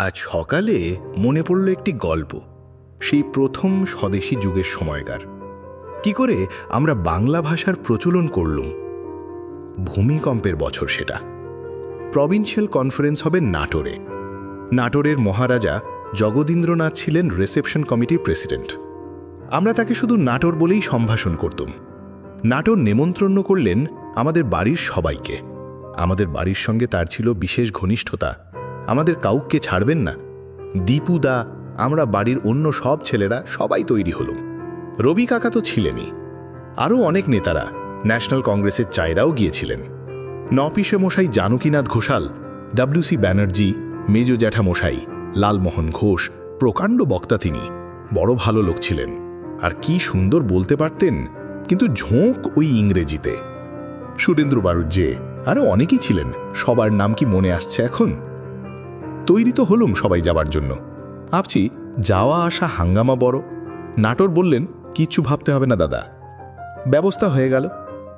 আজ সকালে মনে পড়ল একটি গল্প, সেই প্রথম স্বদেশী যুগের সময়কার। কি করে আমরা বাংলা ভাষার প্রচলন করলুম। ভূমিকম্পের বছর সেটা। প্রভিন্সিয়াল কনফারেন্স হবে নাটোরে। নাটোরের মহারাজা জগদীন্দ্রনাথ ছিলেন রিসেপশন কমিটির প্রেসিডেন্ট। আমরা তাকে শুধু নাটোর বলেই সম্ভাষণ করতুম। নাটোর নেমন্ত্রণ করলেন আমাদের বাড়ির সবাইকে। আমাদের বাড়ির সঙ্গে তার ছিল বিশেষ ঘনিষ্ঠতা। আমাদের কাউকে ছাড়বেন না। দীপুদা, আমরা বাড়ির অন্য সব ছেলেরা সবাই তৈরি হলুম। রবি কাকা তো ছিলেনই, আরও অনেক নেতারা, ন্যাশনাল কংগ্রেসের চায়রাও গিয়েছিলেন। নপিসে মশাই জানকীনাথ ঘোষাল, ডব্লিউসি ব্যানার্জি, মেজো জ্যাঠা মশাই, লালমোহন ঘোষ, প্রকাণ্ড বক্তা তিনি। বড় ভালো লোক ছিলেন, আর কি সুন্দর বলতে পারতেন, কিন্তু ঝোঁক ওই ইংরেজিতে। সুরেন্দ্র বাড়ুজ্জে, আরও অনেকেই ছিলেন, সবার নাম কি মনে আসছে এখন? তৈরি তো হলুম সবাই যাবার জন্য। ভাবছি যাওয়া আসা হাঙ্গামা বড়। নাটোর বললেন, কিচ্ছু ভাবতে হবে না দাদা, ব্যবস্থা হয়ে গেল।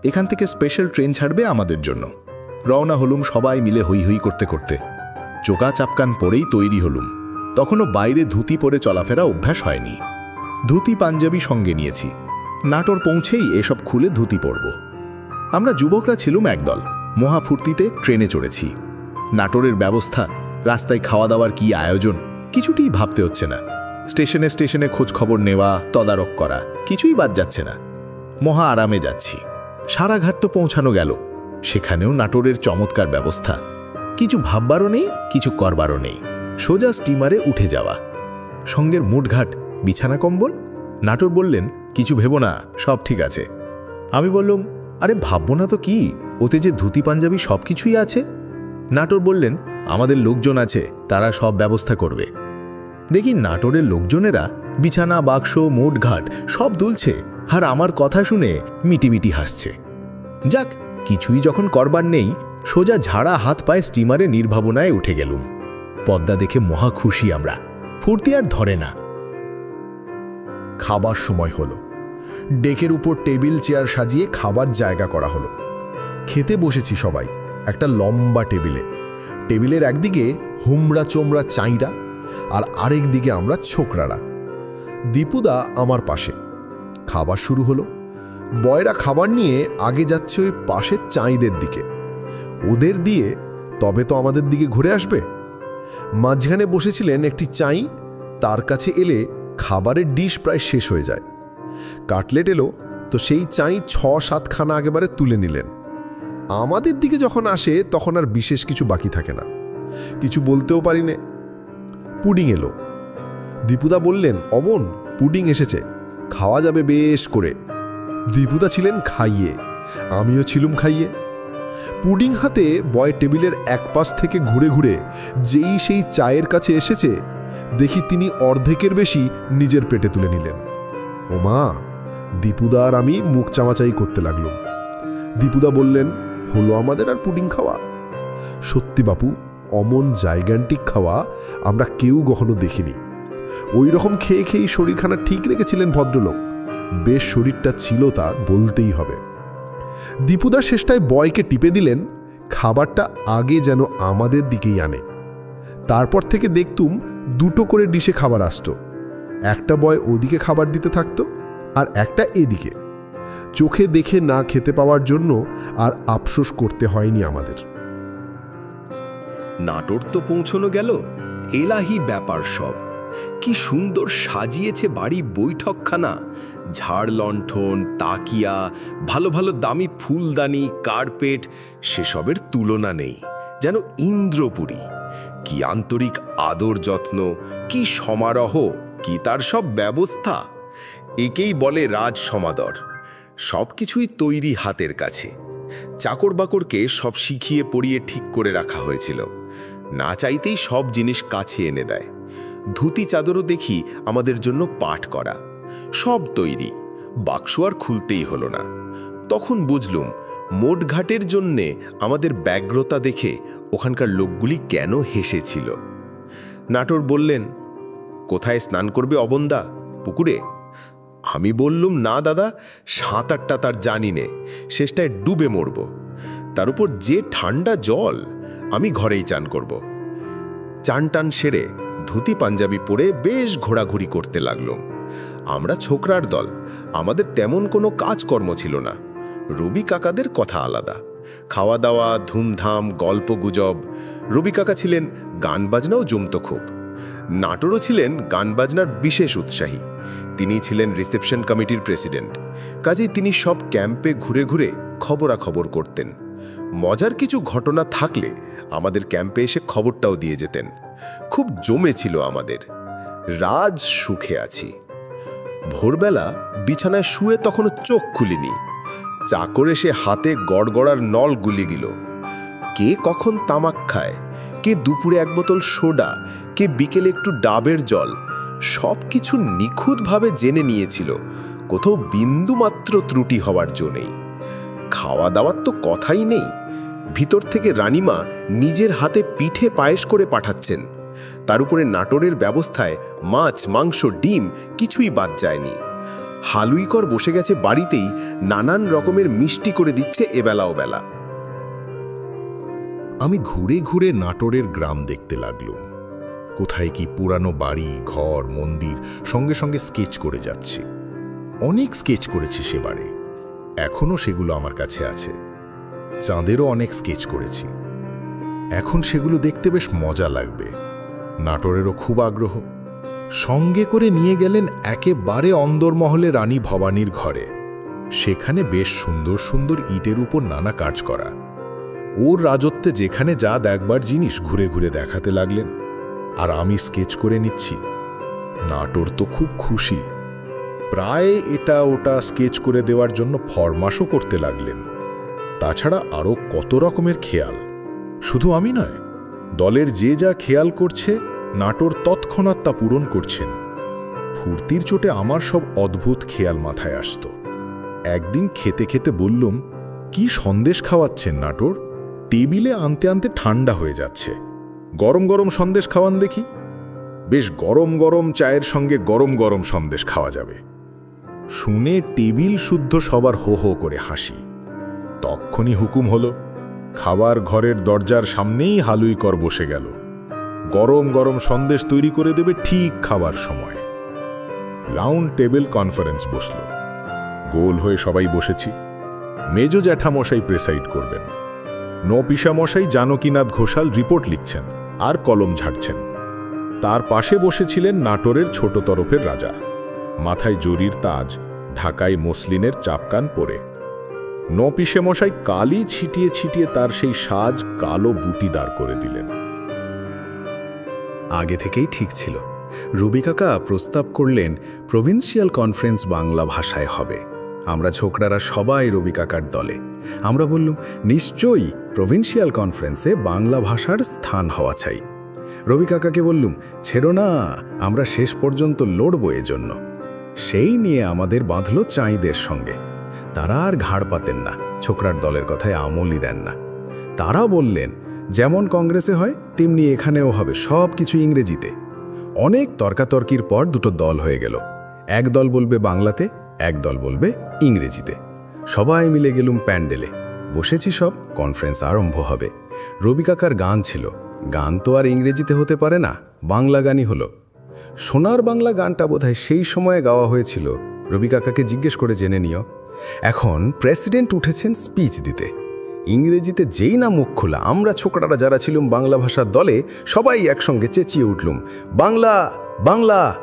এখান থেকে স্পেশাল ট্রেন ছাড়বে আমাদের জন্য। রওনা হলুম সবাই মিলে হই হই করতে করতে। চোকা চাপকান পরেই তৈরি হলুম। তখনও বাইরে ধুতি পরে চলাফেরা অভ্যাস হয়নি। ধুতি পাঞ্জাবি সঙ্গে নিয়েছি। নাটোর পৌঁছেই এসব খুলে ধুতি পরব। আমরা যুবকরা ছিলুম একদল। মহাফুর্তিতে ট্রেনে চড়েছি। নাটোরের ব্যবস্থা, রাস্তায় খাওয়া দাওয়ার কি আয়োজন, কিছুটি ভাবতে হচ্ছে না। স্টেশনে স্টেশনে খোঁজ খবর নেওয়া, তদারক করা, কিছুই বাদ যাচ্ছে না। মহা আরামে যাচ্ছি। সারাঘাট তো পৌঁছানো গেল। সেখানেও নাটোরের চমৎকার ব্যবস্থা। কিছু ভাববারও নেই, কিছু করবারও নেই। সোজা স্টিমারে উঠে যাওয়া। সঙ্গের মুঠঘাট, বিছানা কম্বল। নাটোর বললেন, কিছু ভেবো না, সব ঠিক আছে। আমি বললুম, আরে ভাববো না তো কি, ওতে যে ধুতি পাঞ্জাবি সব কিছুই আছে। নাটোর বললেন, আমাদের লোকজন আছে, তারা সব ব্যবস্থা করবে। দেখি নাটোরের লোকজনেরা বিছানা, বাক্স, মোটঘাট সব দুলছে, আর আমার কথা শুনে মিটিমিটি হাসছে। যাক, কিছুই যখন করবার নেই, সোজা ঝাড়া হাত পায়ে স্টিমারে নির্ভাবনায় উঠে গেলুম। পদ্মা দেখে মহা খুশি আমরা। ফুর্তি আর ধরে না। খাবার সময় হলো। ডেকের উপর টেবিল চেয়ার সাজিয়ে খাবার জায়গা করা হলো। খেতে বসেছি সবাই একটা লম্বা টেবিলে। টেবিলের একদিকে হুমড়া চোমড়া চাইরা, আর আরেক দিকে আমরা ছোকরারা। দীপুদা আমার পাশে। খাবার শুরু হলো। বয়রা খাবার নিয়ে আগে যাচ্ছে ওই পাশের চাইদের দিকে। ওদের দিয়ে তবে তো আমাদের দিকে ঘুরে আসবে। মাঝখানে বসেছিলেন একটি চাই। তার কাছে এলে খাবারের ডিশ প্রায় শেষ হয়ে যায়। কাটলেট এলো তো সেই চাই ৬-৭ খানা একেবারে তুলে নিলেন। আমাদের দিকে যখন আসে তখন আর বিশেষ কিছু বাকি থাকে না। কিছু বলতেও পারি নে। পুডিং এলো। দীপুদা বললেন, অমন পুডিং এসেছে, খাওয়া যাবে বেশ করে। দীপুদা ছিলেন খাইয়ে, আমিও ছিলুম খাইয়ে। পুডিং হাতে বয় টেবিলের এক পাশ থেকে ঘুরে ঘুরে যেই সেই চায়ের কাছে এসেছে, দেখি তিনি অর্ধেকের বেশি নিজের পেটে তুলে নিলেন। ও মা! দীপুদা আর আমি মুখ চামাচাই করতে লাগলুম। দীপুদা বললেন, হলো আমাদের আর পুডিং খাওয়া? সত্যি বাপু, অমন জাইগান্টিক খাওয়া আমরা কেউ কখনো দেখিনি। ওই রকম খেয়ে খেয়েই শরীরখানা ঠিক রেখেছিলেন ভদ্রলোক। বেশ শরীরটা ছিল তার, বলতেই হবে। দীপুদার শেষটায় বয়কে টিপে দিলেন, খাবারটা আগে যেন আমাদের দিকেই আনে। তারপর থেকে দেখতুম দুটো করে ডিশে খাবার আসতো। একটা বয় ওদিকে খাবার দিতে থাকতো, আর একটা এদিকে। চোখে দেখে না খেতে পাওয়ার জন্য আর আফসোস করতে হয়নি আমাদের। নাটোর তো পৌঁছানো গেল। এলাহি ব্যাপার সব। কি সুন্দর সাজিয়েছে বাড়ি বৈঠকখানা। ঝাড় লণ্ঠন, তাকিয়া, ভালো ভালো দামি ফুলদানি, কার্পেট, সেসবের তুলনা নেই। যেন ইন্দ্রপুরী। কি আন্তরিক আদর যত্ন, কি সমারোহ, কি তার সব ব্যবস্থা। একেই বলে রাজ সমাদর। সব কিছুই তৈরি হাতের কাছে। চাকর বাকরকে সব শিখিয়ে পড়িয়ে ঠিক করে রাখা হয়েছিল। না চাইতেই সব জিনিস কাছে এনে দেয়। ধুতি চাদরও দেখি আমাদের জন্য পাট করা। সব তৈরি, বাক্স আর খুলতেই হলো না। তখন বুঝলুম মোটঘাটের জন্যে আমাদের ব্যগ্রতা দেখে ওখানকার লোকগুলি কেন হেসেছিল। নাটোর বললেন, কোথায় স্নান করবে অবন্দা? পুকুরে? আমি বললুম, না দাদা, সাঁতারটা তার জানি নে, শেষটায় ডুবে মরব। তার উপর যে ঠান্ডা জল, আমি ঘরেই চান করব। চান সেরে ধুতি পাঞ্জাবি পরে বেশ ঘোরাঘুরি করতে লাগলাম। আমরা ছোকরার দল, আমাদের তেমন কোনো কাজকর্ম ছিল না। রবি কাকাদের কথা আলাদা, খাওয়া দাওয়া, ধুমধাম, গল্প গুজব। রবি কাকা ছিলেন গান বাজনাও জমত খুব। নাটোরও ছিলেন গান বাজনার বিশেষ উৎসাহী। তিনি ছিলেন রিসেপশন কমিটির প্রেসিডেন্ট, কাজেই তিনি সব ক্যাম্পে ঘুরে ঘুরে খবরাখবর করতেন। মজার কিছু ঘটনা থাকলে আমাদের ক্যাম্পে এসে খবরটাও দিয়ে যেতেন। খুব জমেছিল আমাদের। রাজ সুখে আছি। ভোরবেলা বিছানায় শুয়ে তখনও চোখ খুলিনি, চাকর এসে হাতে গড়গড়ার নল গুলি গেল। কে কখন তামাক খায়, কে দুপুরে এক বোতল সোডা, কে বিকেলে একটু ডাবের জল, সব কিছু নিখুঁতভাবে জেনে নিয়েছিল, কোথাও বিন্দুমাত্র ত্রুটি হওয়ার জো নেই। খাওয়া দাওয়ার তো কথাই নেই। ভিতর থেকে রানীমা নিজের হাতে পিঠে পায়েস করে পাঠাচ্ছেন। তার উপরে নাটোরের ব্যবস্থায় মাছ, মাংস, ডিম কিছুই বাদ যায়নি। হালুইকর বসে গেছে বাড়িতেই, নানান রকমের মিষ্টি করে দিচ্ছে এবেলা ওবেলা। আমি ঘুরে ঘুরে নাটোরের গ্রাম দেখতে লাগলুম। কোথায় কি পুরানো বাড়ি, ঘর, মন্দির সঙ্গে সঙ্গে স্কেচ করে যাচ্ছি। অনেক স্কেচ করেছি সেবারে, এখনও সেগুলো আমার কাছে আছে। চাঁদেরও অনেক স্কেচ করেছি। এখন সেগুলো দেখতে বেশ মজা লাগবে। নাটোরেরও খুব আগ্রহ। সঙ্গে করে নিয়ে গেলেন একেবারে অন্দরমহলে রানী ভবানীর ঘরে। সেখানে বেশ সুন্দর সুন্দর ইটের উপর নানা কাজ করা। ওর রাজত্বে যেখানে যা দেখবার জিনিস ঘুরে ঘুরে দেখাতে লাগলেন, আর আমি স্কেচ করে নিচ্ছি। নাটোর তো খুব খুশি। প্রায় এটা ওটা স্কেচ করে দেওয়ার জন্য ফরমাশও করতে লাগলেন। তাছাড়া আরও কত রকমের খেয়াল। শুধু আমি নয়, দলের যে যা খেয়াল করছে নাটোর তৎক্ষণাৎ তা পূরণ করছেন। ফুর্তির চোটে আমার সব অদ্ভুত খেয়াল মাথায় আসত। একদিন খেতে খেতে বললুম, কি সন্দেশ খাওয়াচ্ছেন নাটোর? টেবিলে আনতে আনতে ঠান্ডা হয়ে যাচ্ছে। গরম গরম সন্দেশ খাওয়ান দেখি। বেশ গরম গরম চায়ের সঙ্গে গরম গরম সন্দেশ খাওয়া যাবে। শুনে টেবিল শুদ্ধ সবার হো হো করে হাসি। তক্ষণি হুকুম হলো, খাবার ঘরের দরজার সামনেই হালুইকর বসে গেল। গরম গরম সন্দেশ তৈরি করে দেবে ঠিক খাবার সময়। রাউন্ড টেবিল কনফারেন্স বসল। গোল হয়ে সবাই বসেছি। মেজো জ্যাঠামশাই প্রেসাইড করবেন। নপিসামশাই জানকীনাথ ঘোষাল রিপোর্ট লিখছেন আর কলম ঝাড়ছেন। তার পাশে বসেছিলেন নাটোরের ছোট তরফের রাজা, মাথায় জরির তাজ, ঢাকায় মসলিনের চাপকান পরে। নপিসেমশাই কালি ছিটিয়ে ছিটিয়ে তার সেই সাজ কালো বুটি দাঁড় করে দিলেন। আগে থেকেই ঠিক ছিল। রবি কাকা প্রস্তাব করলেন প্রভিন্সিয়াল কনফারেন্স বাংলা ভাষায় হবে। আমরা ছোকরারা সবাই রবি কাকার দলে। আমরা বললাম, নিশ্চয়ই প্রভিন্সিয়াল কনফারেন্সে বাংলা ভাষার স্থান হওয়া চাই। রবি কাকাকে বললুম, ছেড়ো না, আমরা শেষ পর্যন্ত লড়বো এজন্য। সেই নিয়ে আমাদের বাঁধল চাঁইদের সঙ্গে। তারা আর ঘাড় পাতেন না, ছোকরার দলের কথায় আমলই দেন না। তারা বললেন, যেমন কংগ্রেসে হয় তেমনি এখানেও হবে, সব কিছু ইংরেজিতে। অনেক তর্কাতর্কির পর দুটো দল হয়ে গেল। এক দল বলবে বাংলাতে, এক দল বলবে ইংরেজিতে। সবাই মিলে গেলুম প্যান্ডেলে। বসেছি সব, কনফারেন্স আরম্ভ হবে। রবি কাকার গান ছিল। গান তো আর ইংরেজিতে হতে পারে না, বাংলা গানই হলো। সোনার বাংলা গানটা বোধহয় সেই সময়ে গাওয়া হয়েছিল। রবি কাকাকে জিজ্ঞেস করে জেনে নিও। এখন প্রেসিডেন্ট উঠেছেন স্পিচ দিতে। ইংরেজিতে যেই না মুখ খোলা, আমরা ছোকরারা যারা ছিলুম বাংলা ভাষার দলে সবাই একসঙ্গে চেঁচিয়ে উঠলুম, বাংলা বাংলা।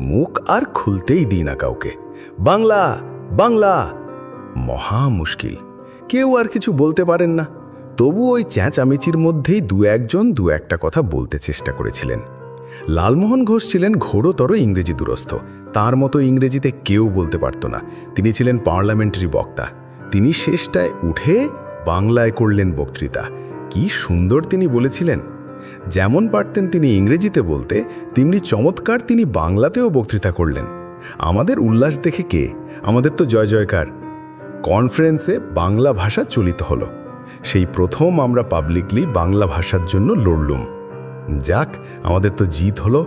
মুখ আর খুলতেই দিই না কাউকে। বাংলা বাংলা। মহা মুশকিল, কেউ আর কিছু বলতে পারেন না। তবু ওই চেঁচামেচির মধ্যেই দু একজন দু একটা কথা বলতে চেষ্টা করেছিলেন। লালমোহন ঘোষ ছিলেন ঘোরতর ইংরেজি দুরস্থ। তার মতো ইংরেজিতে কেউ বলতে পারত না। তিনি ছিলেন পার্লামেন্টারি বক্তা। তিনি শেষটায় উঠে বাংলায় করলেন বক্তৃতা। কি সুন্দর তিনি বলেছিলেন। যেমন পারতেন তিনি ইংরেজিতে বলতে, তেমনি চমৎকার তিনি বাংলাতেও বক্তৃতা করলেন। আমাদের উল্লাস দেখে কে? আমাদের তো জয় জয়কার। কনফারেন্সে বাংলা ভাষা চলিত হলো। সেই প্রথম আমরা পাবলিকলি বাংলা ভাষার জন্য লড়লুম। যাক, আমাদের তো জিত হলো।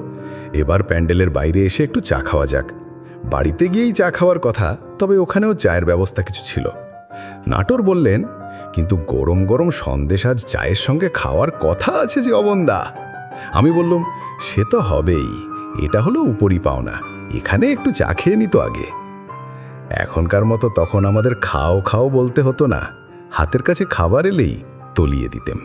এবার প্যান্ডেলের বাইরে এসে একটু চা খাওয়া যাক। বাড়িতে গিয়েই চা খাওয়ার কথা, তবে ওখানেও চায়ের ব্যবস্থা কিছু ছিল। নাটোর বললেন, কিন্তু গরম গরম সন্দেশ আজ চায়ের সঙ্গে খাওয়ার কথা আছে যে অবন্দা। আমি বললাম, সে তো হবেই, এটা হলো উপরি পাওনা, এখানে একটু চা খেয়ে নিত আগে। এখনকার মতো তখন আমাদের খাও খাও বলতে হতো না, হাতের কাছে খাবার এলেই তলিয়ে দিতেম।